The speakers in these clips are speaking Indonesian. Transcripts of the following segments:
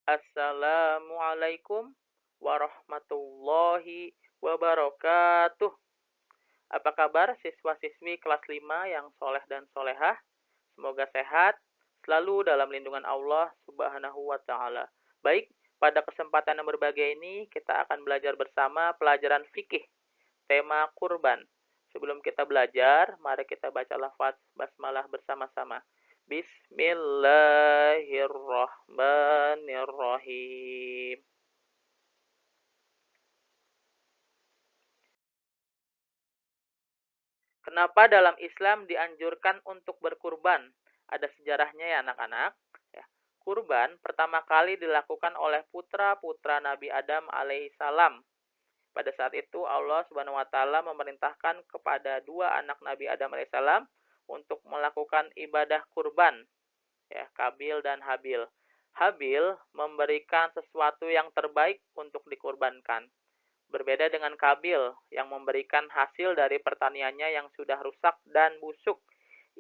Assalamualaikum warahmatullahi wabarakatuh. Apa kabar siswa-siswi kelas 5 yang soleh dan solehah? Semoga sehat, selalu dalam lindungan Allah Subhanahu wa Ta'ala. Baik, pada kesempatan yang berbahagia ini kita akan belajar bersama pelajaran fikih, tema kurban. Sebelum kita belajar, mari kita baca lafaz basmalah bersama-sama. Bismillahirrahmanirrahim. Kenapa dalam Islam dianjurkan untuk berkurban? Ada sejarahnya ya anak-anak. Ya. Kurban pertama kali dilakukan oleh putra-putra Nabi Adam alaihissalam. Pada saat itu Allah Subhanahu wa taala memerintahkan kepada dua anak Nabi Adam alaihissalam untuk melakukan ibadah kurban, ya, Kabil dan Habil. Habil memberikan sesuatu yang terbaik untuk dikurbankan. Berbeda dengan Kabil yang memberikan hasil dari pertaniannya yang sudah rusak dan busuk.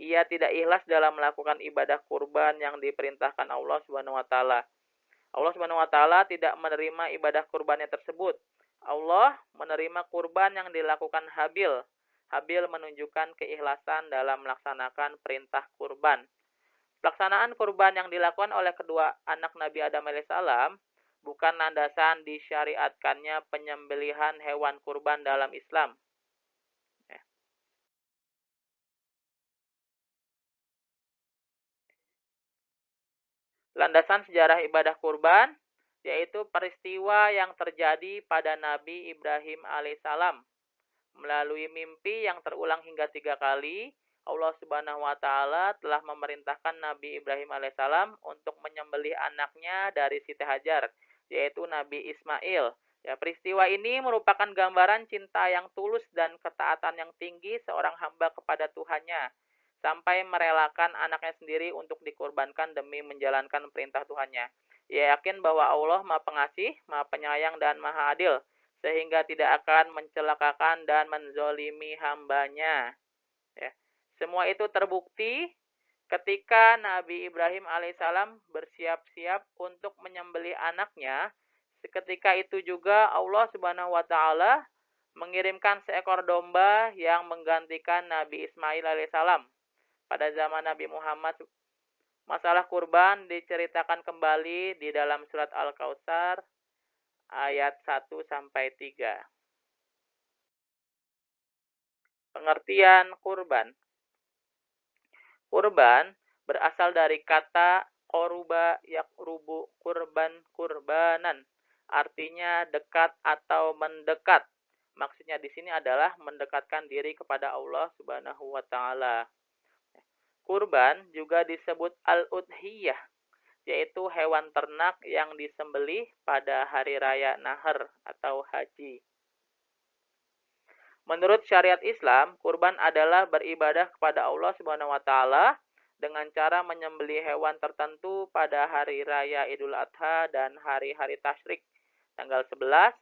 Ia tidak ikhlas dalam melakukan ibadah kurban yang diperintahkan Allah Subhanahu wa taala. Allah Subhanahu wa taala tidak menerima ibadah kurbannya tersebut. Allah menerima kurban yang dilakukan Habil. Habil menunjukkan keikhlasan dalam melaksanakan perintah kurban. Pelaksanaan kurban yang dilakukan oleh kedua anak Nabi Adam alaihissalam bukan landasan disyariatkannya penyembelihan hewan kurban dalam Islam. Ya. Landasan sejarah ibadah kurban yaitu peristiwa yang terjadi pada Nabi Ibrahim alaihissalam. Melalui mimpi yang terulang hingga 3 kali, Allah Subhanahu wa taala telah memerintahkan Nabi Ibrahim alaihissalam untuk menyembelih anaknya dari Siti Hajar, yaitu Nabi Ismail. Ya, peristiwa ini merupakan gambaran cinta yang tulus dan ketaatan yang tinggi seorang hamba kepada Tuhannya, sampai merelakan anaknya sendiri untuk dikorbankan demi menjalankan perintah Tuhannya. Ia yakin bahwa Allah Maha Pengasih, Maha Penyayang, dan Maha Adil, sehingga tidak akan mencelakakan dan menzolimi hambanya. Ya. Semua itu terbukti ketika Nabi Ibrahim alaihissalam bersiap-siap untuk menyembelih anaknya. Seketika itu juga Allah Subhanahu wa taala mengirimkan seekor domba yang menggantikan Nabi Ismail alaihissalam. Pada zaman Nabi Muhammad, masalah kurban diceritakan kembali di dalam surat Al-Kautsar ayat 1 sampai 3. Pengertian kurban. Kurban berasal dari kata koruba yakrubu kurban kurbanan. Artinya dekat atau mendekat. Maksudnya di sini adalah mendekatkan diri kepada Allah Subhanahu wa taala. Kurban juga disebut al-udhiyah, yaitu hewan ternak yang disembelih pada hari raya Nahar atau haji. Menurut syariat Islam, kurban adalah beribadah kepada Allah Subhanahu wa taala dengan cara menyembelih hewan tertentu pada hari raya Idul Adha dan hari-hari tasyrik tanggal 11,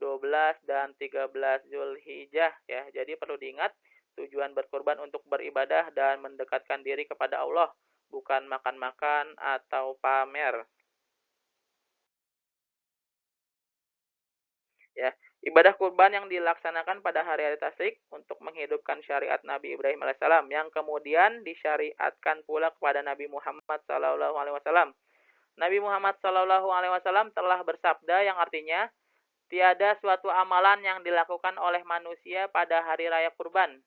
12 dan 13 Zulhijjah ya. Jadi perlu diingat, tujuan berkurban untuk beribadah dan mendekatkan diri kepada Allah, bukan makan-makan atau pamer. Ya, ibadah kurban yang dilaksanakan pada hari-hari tasyrik untuk menghidupkan syariat Nabi Ibrahim alaihissalam yang kemudian disyariatkan pula kepada Nabi Muhammad sallallahu alaihi wasallam. Nabi Muhammad sallallahu alaihi wasallam telah bersabda yang artinya tiada suatu amalan yang dilakukan oleh manusia pada hari raya kurban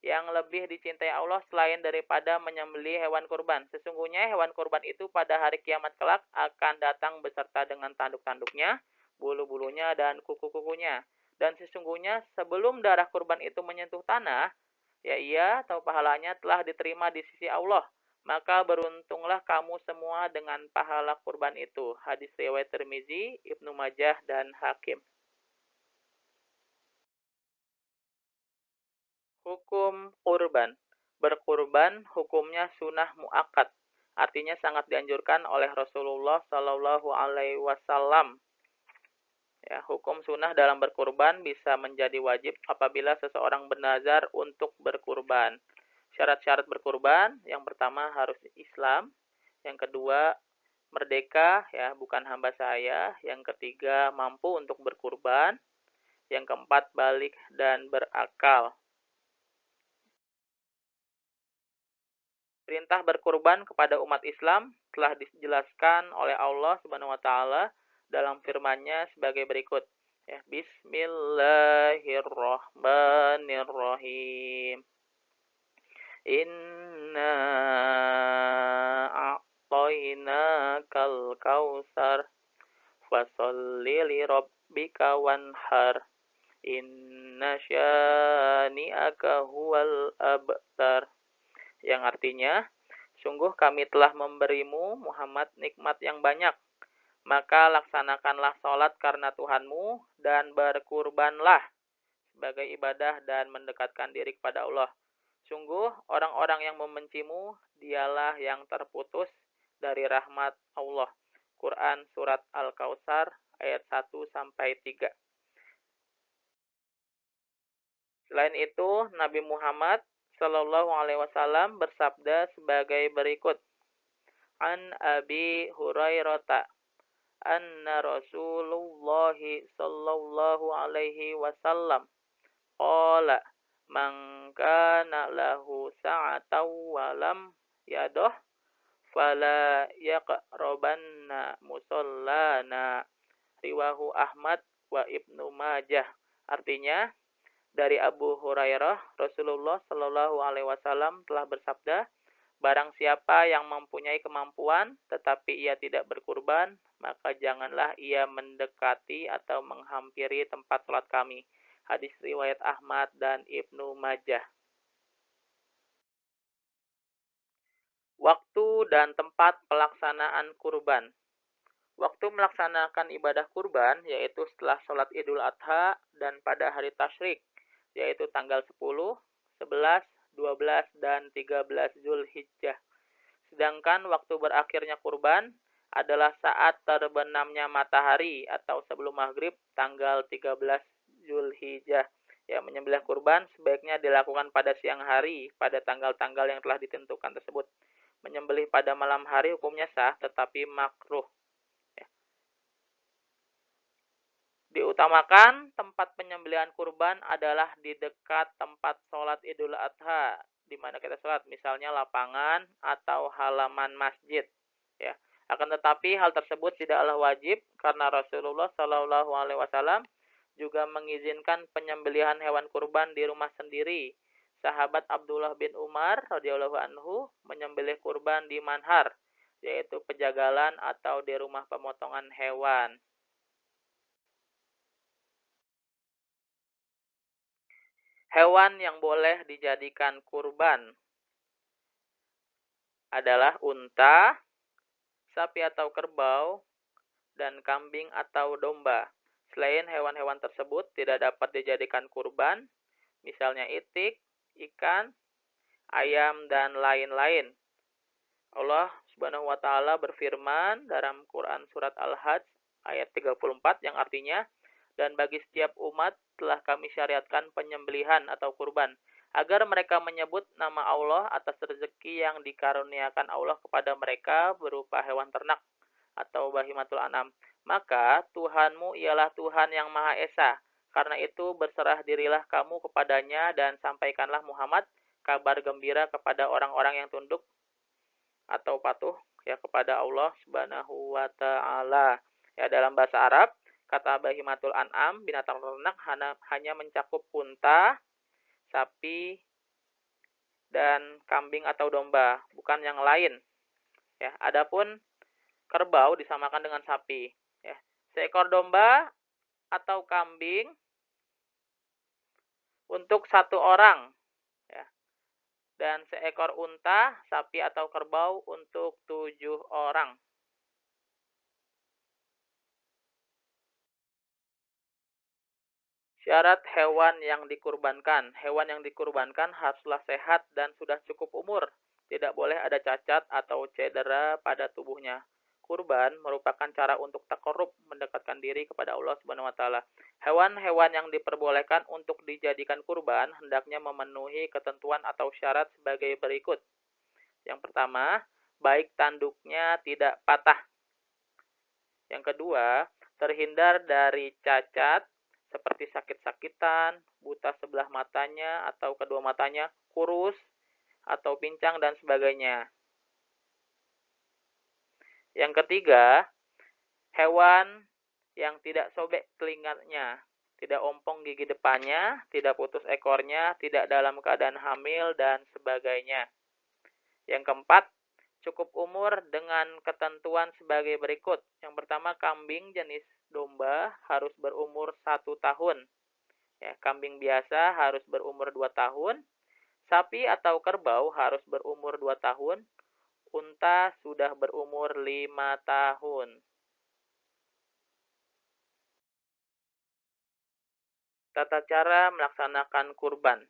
yang lebih dicintai Allah selain daripada menyembelih hewan kurban. Sesungguhnya hewan kurban itu pada hari kiamat kelak akan datang beserta dengan tanduk-tanduknya, bulu-bulunya, dan kuku-kukunya. Dan sesungguhnya sebelum darah kurban itu menyentuh tanah, ya ia atau pahalanya telah diterima di sisi Allah. Maka beruntunglah kamu semua dengan pahala kurban itu. Hadis riwayat Tirmizi, Ibnu Majah, dan Hakim. Hukum kurban. Berkurban hukumnya sunnah muakkad. Artinya sangat dianjurkan oleh Rasulullah Shallallahu Alaihi Wasallam. Ya, hukum sunnah dalam berkurban bisa menjadi wajib apabila seseorang bernazar untuk berkurban. Syarat-syarat berkurban, yang pertama harus Islam, yang kedua merdeka, ya, bukan hamba saya. Yang ketiga, mampu untuk berkurban. Yang keempat, balik dan berakal. Perintah berkurban kepada umat Islam telah dijelaskan oleh Allah Subhanahu wa taala dalam firman-Nya sebagai berikut. Ya, Bismillahirrahmanirrahim. Inna a'tainakal kautsar fasholli li rabbika wanhar. Inna syani'aka huwal abtar. Yang artinya, sungguh kami telah memberimu Muhammad nikmat yang banyak. Maka laksanakanlah sholat karena Tuhanmu dan berkurbanlah sebagai ibadah dan mendekatkan diri kepada Allah. Sungguh orang-orang yang membencimu dialah yang terputus dari rahmat Allah. Quran Surat Al-Kautsar ayat 1-3. Selain itu, Nabi Muhammad Shallallahu Alaihi Wasallam bersabda sebagai berikut. An Abi Hurairah anna Rasulullah Shallallahu Alaihi Wasallam qala man kana lahu sa'atan wa lam yadoh fala yaqrabanna musallana. Riwahu Ahmad wa Ibnu Majah. Artinya, dari Abu Hurairah, Rasulullah Shallallahu Alaihi Wasallam telah bersabda, barang siapa yang mempunyai kemampuan tetapi ia tidak berkurban, maka janganlah ia mendekati atau menghampiri tempat sholat kami. Hadis riwayat Ahmad dan Ibnu Majah. Waktu dan tempat pelaksanaan kurban. Waktu melaksanakan ibadah kurban yaitu setelah sholat Idul Adha dan pada hari tasyrik, yaitu tanggal 10, 11, 12, dan 13 Zulhijjah. Sedangkan waktu berakhirnya kurban adalah saat terbenamnya matahari atau sebelum maghrib tanggal 13 Zulhijjah. Ya, menyembelih kurban sebaiknya dilakukan pada siang hari pada tanggal-tanggal yang telah ditentukan tersebut. Menyembelih pada malam hari hukumnya sah tetapi makruh. Diutamakan tempat penyembelihan kurban adalah di dekat tempat sholat Idul Adha, di mana kita sholat, misalnya lapangan atau halaman masjid. Ya, akan tetapi hal tersebut tidaklah wajib karena Rasulullah Shallallahu Alaihi Wasallam juga mengizinkan penyembelihan hewan kurban di rumah sendiri. Sahabat Abdullah bin Umar radhiyallahu anhu menyembelih kurban di manhar, yaitu pejagalan atau di rumah pemotongan hewan. Hewan yang boleh dijadikan kurban adalah unta, sapi atau kerbau, dan kambing atau domba. Selain hewan-hewan tersebut tidak dapat dijadikan kurban, misalnya itik, ikan, ayam, dan lain-lain. Allah Subhanahu wa taala berfirman dalam Quran surat Al-Hajj ayat 34 yang artinya, dan bagi setiap umat telah kami syariatkan penyembelihan atau kurban, agar mereka menyebut nama Allah atas rezeki yang dikaruniakan Allah kepada mereka berupa hewan ternak atau bahimatul an'am. Maka Tuhanmu ialah Tuhan yang Maha Esa. Karena itu berserah dirilah kamu kepadanya dan sampaikanlah Muhammad kabar gembira kepada orang-orang yang tunduk atau patuh ya kepada Allah Subhanahu wa taala. Ya, dalam bahasa Arab, kata bahimatul an'am, binatang ternak, hanya mencakup unta, sapi, dan kambing atau domba, bukan yang lain. Ya, adapun kerbau disamakan dengan sapi. Ya, seekor domba atau kambing untuk satu orang. Ya, dan seekor unta, sapi atau kerbau untuk 7 orang. Syarat hewan yang dikurbankan. Hewan yang dikurbankan haruslah sehat dan sudah cukup umur. Tidak boleh ada cacat atau cedera pada tubuhnya. Kurban merupakan cara untuk takarrub, mendekatkan diri kepada Allah Subhanahu wa taala. Hewan-hewan yang diperbolehkan untuk dijadikan kurban hendaknya memenuhi ketentuan atau syarat sebagai berikut. Yang pertama, baik tanduknya tidak patah. Yang kedua, terhindar dari cacat seperti sakit-sakitan, buta sebelah matanya atau kedua matanya, kurus atau pincang dan sebagainya. Yang ketiga, hewan yang tidak sobek telinganya, tidak ompong gigi depannya, tidak putus ekornya, tidak dalam keadaan hamil, dan sebagainya. Yang keempat, cukup umur dengan ketentuan sebagai berikut. Yang pertama, kambing jenis domba harus berumur 1 tahun. Ya, kambing biasa harus berumur 2 tahun. Sapi atau kerbau harus berumur 2 tahun. Unta sudah berumur 5 tahun. Tata cara melaksanakan kurban.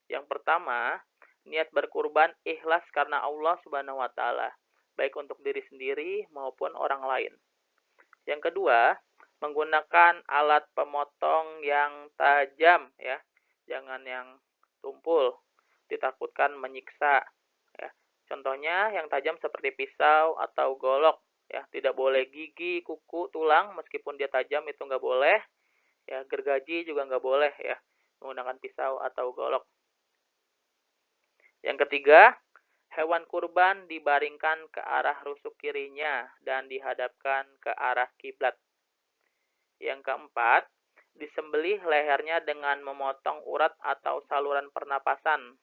Yang pertama, niat berkurban ikhlas karena Allah Subhanahu wa taala, baik untuk diri sendiri maupun orang lain. Yang kedua, menggunakan alat pemotong yang tajam ya. Jangan yang tumpul, ditakutkan menyiksa ya. Contohnya yang tajam seperti pisau atau golok ya, tidak boleh gigi, kuku, tulang meskipun dia tajam itu nggak boleh. Ya, gergaji juga nggak boleh ya, menggunakan pisau atau golok. Yang ketiga, hewan kurban dibaringkan ke arah rusuk kirinya dan dihadapkan ke arah kiblat. Yang keempat, disembelih lehernya dengan memotong urat atau saluran pernapasan,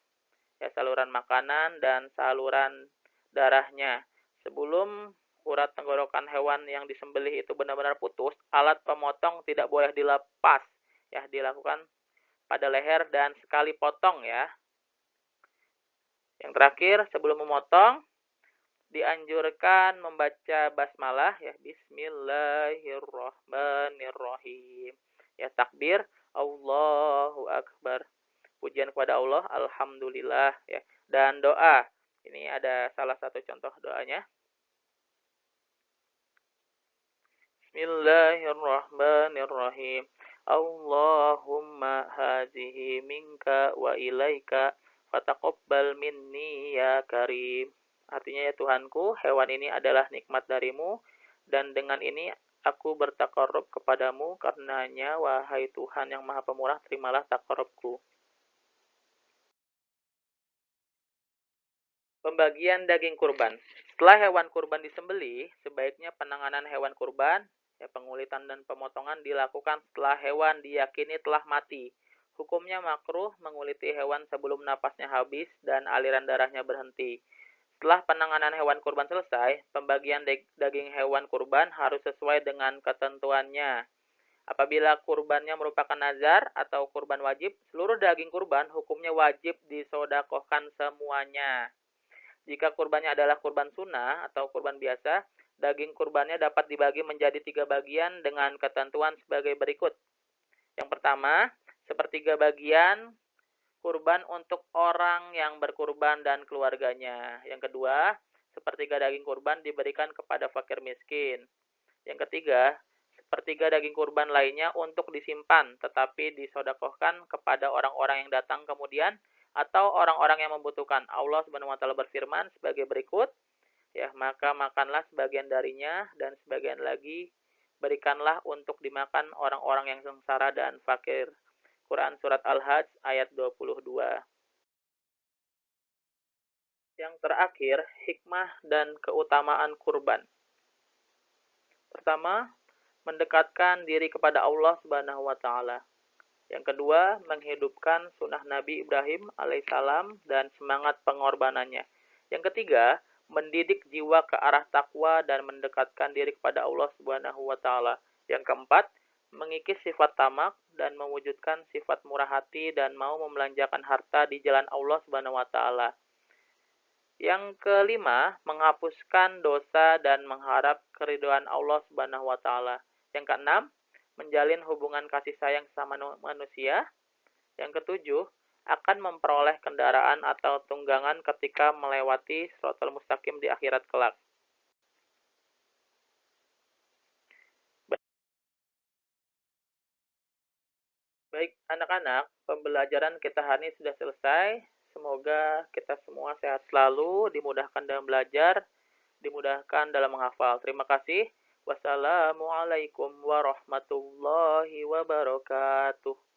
ya saluran makanan dan saluran darahnya. Sebelum urat tenggorokan hewan yang disembelih itu benar-benar putus, alat pemotong tidak boleh dilepas, ya dilakukan pada leher dan sekali potong ya. Yang terakhir, sebelum memotong, dianjurkan membaca basmalah ya, bismillahirrahmanirrahim. Ya takbir, Allahu akbar. Pujian kepada Allah, alhamdulillah ya. Dan doa. Ini ada salah satu contoh doanya. Bismillahirrahmanirrahim. Allahumma hazihi minka wa ilaika fataqabbal minni ya karim. Artinya ya Tuhanku, hewan ini adalah nikmat darimu dan dengan ini aku bertakarrub kepadamu karenanya wahai Tuhan yang Maha Pemurah, terimalah takarrubku. Pembagian daging kurban. Setelah hewan kurban disembelih, sebaiknya penanganan hewan kurban, ya, pengulitan dan pemotongan dilakukan setelah hewan diyakini telah mati. Hukumnya makruh menguliti hewan sebelum napasnya habis dan aliran darahnya berhenti. Setelah penanganan hewan kurban selesai, pembagian daging hewan kurban harus sesuai dengan ketentuannya. Apabila kurbannya merupakan nazar atau kurban wajib, seluruh daging kurban hukumnya wajib disodakohkan semuanya. Jika kurbannya adalah kurban sunnah atau kurban biasa, daging kurbannya dapat dibagi menjadi 3 bagian dengan ketentuan sebagai berikut. Yang pertama, sepertiga bagian kurban untuk orang yang berkurban dan keluarganya. Yang kedua, sepertiga daging kurban diberikan kepada fakir miskin. Yang ketiga, sepertiga daging kurban lainnya untuk disimpan, tetapi disodakohkan kepada orang-orang yang datang kemudian atau orang-orang yang membutuhkan. Allah Subhanahu wa taala berfirman sebagai berikut, ya, maka makanlah sebagian darinya dan sebagian lagi berikanlah untuk dimakan orang-orang yang sengsara dan fakir. Quran surat Al-Hajj ayat 22. Yang terakhir, hikmah dan keutamaan kurban. Pertama, mendekatkan diri kepada Allah Subhanahu wa taala. Yang kedua, menghidupkan sunnah Nabi Ibrahim alaihissalam dan semangat pengorbanannya. Yang ketiga, mendidik jiwa ke arah takwa dan mendekatkan diri kepada Allah Subhanahu wa taala. Yang keempat, mengikis sifat tamak dan mewujudkan sifat murah hati dan mau membelanjakan harta di jalan Allah Subhanahu wa taala. Yang kelima, menghapuskan dosa dan mengharap keridhaan Allah Subhanahu wa taala. Yang keenam, menjalin hubungan kasih sayang sama manusia. Yang ketujuh, akan memperoleh kendaraan atau tunggangan ketika melewati Shiratal Mustaqim di akhirat kelak. Baik, anak-anak, pembelajaran kita hari ini sudah selesai. Semoga kita semua sehat selalu, dimudahkan dalam belajar, dimudahkan dalam menghafal. Terima kasih. Wassalamualaikum warahmatullahi wabarakatuh.